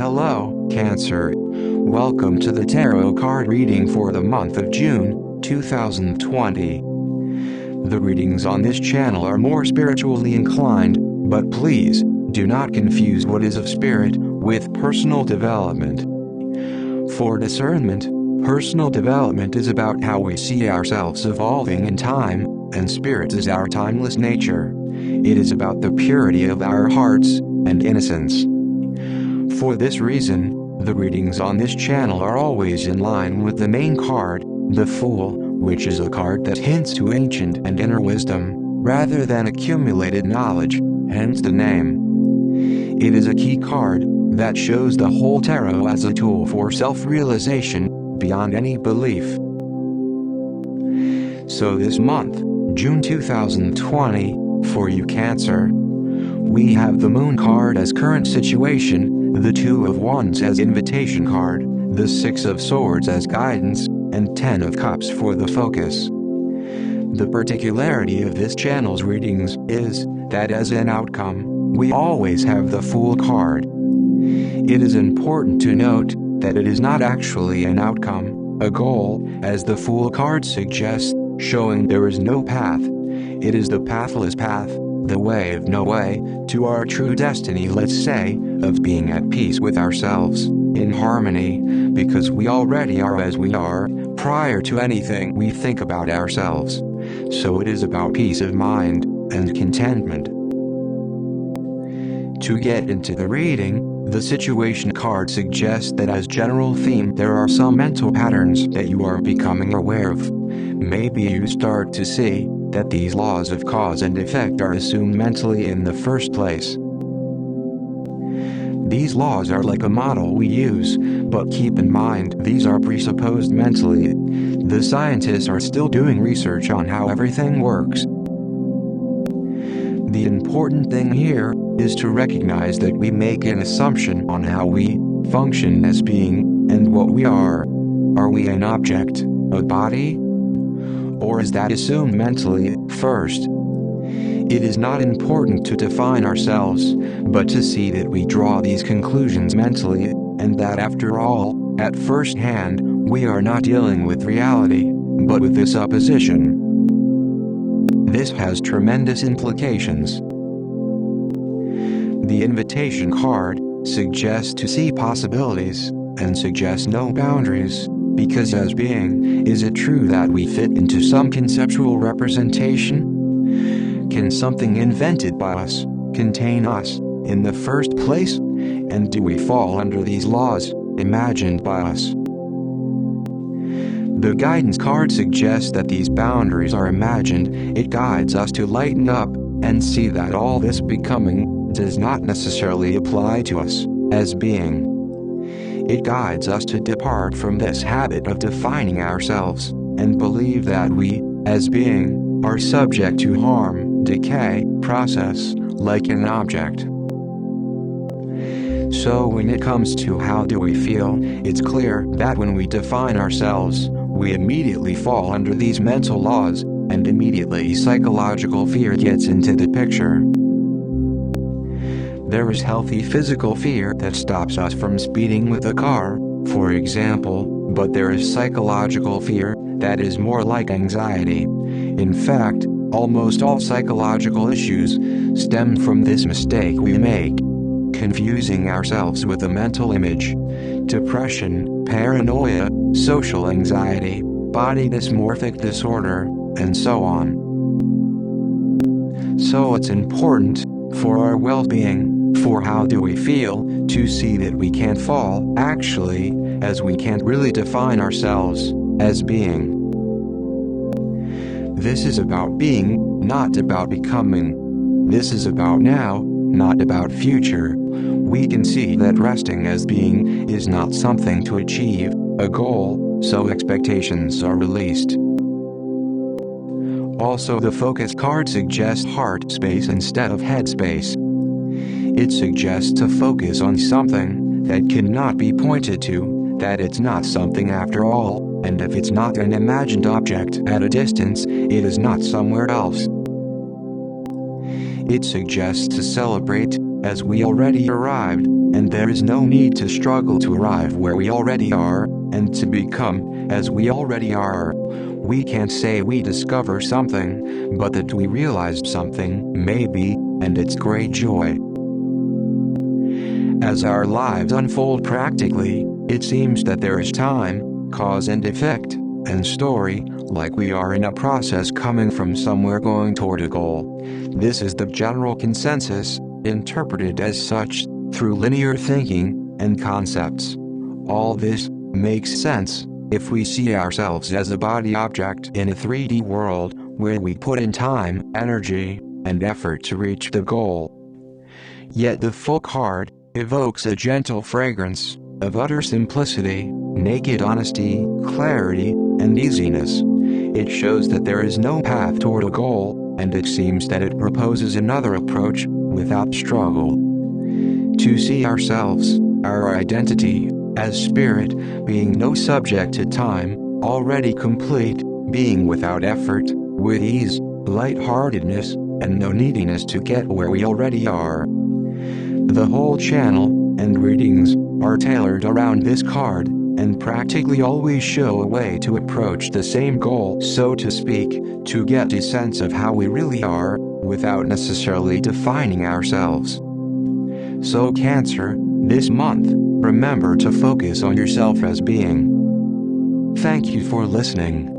Hello, Cancer. Welcome to the tarot card reading for the month of June, 2020. The readings on this channel are more spiritually inclined, but please, do not confuse what is of spirit with personal development. For discernment, personal development is about how we see ourselves evolving in time, and spirit is our timeless nature. It is about the purity of our hearts and innocence. For this reason, the readings on this channel are always in line with the main card, the Fool, which is a card that hints to ancient and inner wisdom, rather than accumulated knowledge, hence the name. It is a key card that shows the whole tarot as a tool for self-realization, beyond any belief. So this month, June 2020, for you Cancer, we have the Moon card as current situation, the Two of Wands as invitation card, the Six of Swords as guidance, and 10 of Cups for the focus. The particularity of this channel's readings is that as an outcome, we always have the Fool card. It is important to note that it is not actually an outcome, a goal, as the Fool card suggests, showing there is no path. It is the pathless path, the way of no way, to our true destiny, let's say, of being at peace with ourselves, in harmony, because we already are as we are, prior to anything we think about ourselves. So it is about peace of mind, and contentment. To get into the reading, the situation card suggests that as general theme there are some mental patterns that you are becoming aware of. Maybe you start to see that these laws of cause and effect are assumed mentally in the first place. These laws are like a model we use, but keep in mind these are presupposed mentally. The scientists are still doing research on how everything works. The important thing here is to recognize that we make an assumption on how we function as being, and what we are. Are we an object, a body? Or is that assumed mentally, first? It is not important to define ourselves, but to see that we draw these conclusions mentally, and that after all, at first hand, we are not dealing with reality, but with this supposition. This has tremendous implications. The invitation card suggests to see possibilities, and suggests no boundaries. Because as being, is it true that we fit into some conceptual representation? Can something invented by us contain us in the first place? And do we fall under these laws imagined by us? The guidance card suggests that these boundaries are imagined. It guides us to lighten up and see that all this becoming does not necessarily apply to us as being. It guides us to depart from this habit of defining ourselves, and believe that we, as being, are subject to harm, decay, process, like an object. So when it comes to how do we feel, it's clear that when we define ourselves, we immediately fall under these mental laws, and immediately psychological fear gets into the picture. There is healthy physical fear that stops us from speeding with a car, for example, but there is psychological fear that is more like anxiety. In fact, almost all psychological issues stem from this mistake we make, confusing ourselves with a mental image. Depression, paranoia, social anxiety, body dysmorphic disorder, and so on. So it's important, for our well-being, for how do we feel, to see that we can't fall, actually, as we can't really define ourselves as being. This is about being, not about becoming. This is about now, not about future. We can see that resting as being is not something to achieve, a goal, so expectations are released. Also, the focus card suggests heart space instead of head space. It suggests to focus on something that cannot be pointed to, that it's not something after all, and if it's not an imagined object at a distance, it is not somewhere else. It suggests to celebrate, as we already arrived, and there is no need to struggle to arrive where we already are, and to become as we already are. We can't say we discover something, but that we realized something, maybe, and it's great joy. As our lives unfold practically, it seems that there is time, cause and effect, and story, like we are in a process coming from somewhere going toward a goal. This is the general consensus, interpreted as such, through linear thinking and concepts. All this makes sense if we see ourselves as a body object in a 3D world, where we put in time, energy, and effort to reach the goal. Yet the full card evokes a gentle fragrance of utter simplicity, naked honesty, clarity, and easiness. It shows that there is no path toward a goal, and it seems that it proposes another approach, without struggle. To see ourselves, our identity, as spirit, being no subject to time, already complete, being without effort, with ease, light-heartedness, and no neediness to get where we already are. The whole channel and readings are tailored around this card, and practically always show a way to approach the same goal, so to speak, to get a sense of how we really are, without necessarily defining ourselves. So Cancer, this month, remember to focus on yourself as being. Thank you for listening.